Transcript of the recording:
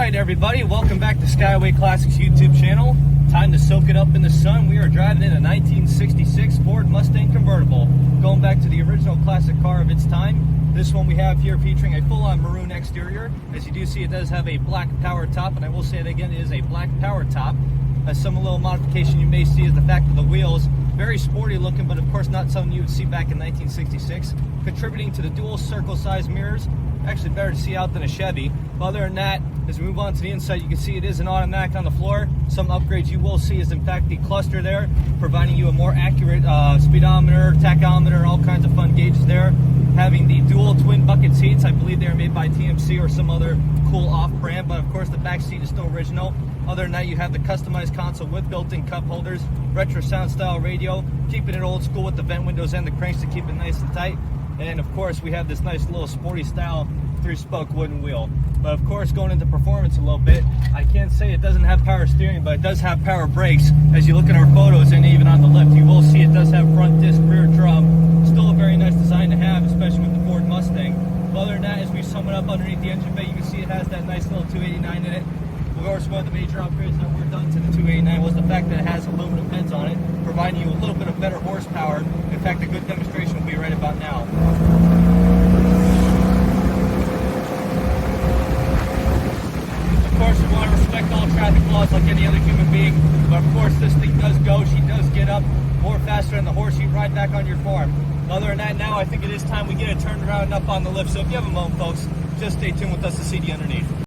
Alright everybody, welcome back to Skyway Classics YouTube channel. Time to soak it up in the sun. We are driving in a 1966 Ford Mustang convertible. Going back to the original classic car of its time. This one we have here featuring a full-on maroon exterior. As you do see, it does have a black power top, and I will say it again, it is a black power top. Some little modification you may see is the fact that the wheels, very sporty looking, but of course not something you would see back in 1966. Contributing to the dual circle size mirrors. Actually better to see out than a Chevy. But other than that, as we move on to the inside, you can see it is an automatic on the floor. Some upgrades you will see is in fact the cluster there, providing you a more accurate speedometer, tachometer, all kinds of fun gauges there. Having the dual twin bucket seats, I believe they are made by TMC or some other cool off-brand, but of course the back seat is still original. Other than that, you have the customized console with built-in cup holders, retro sound style radio, keeping it old school with the vent windows and the cranks to keep it nice and tight. And of course, we have this nice little sporty style 3-spoke wooden wheel. But of course, going into performance a little bit, I can't say it doesn't have power steering, but it does have power brakes. As you look at our photos and even on the lift, you will see it does have front disc, rear drum. Still a very nice design to have, especially with the Ford Mustang. But other than that, as we sum it up underneath the engine bay, you can see it has that nice little 289 in it. Of course, one of the major upgrades that were done to the 289 was the fact that it has aluminum heads on it, providing you a little bit of better horsepower. In fact, a good demonstration will be right about now. Of course, we want to respect all traffic laws like any other human being, but of course, this thing does go. She does get up more faster than the horse. You ride back on your farm. Other than that, now I think it is time we get it turned around and up on the lift. So if you have a moment, folks, just stay tuned with us to see the underneath.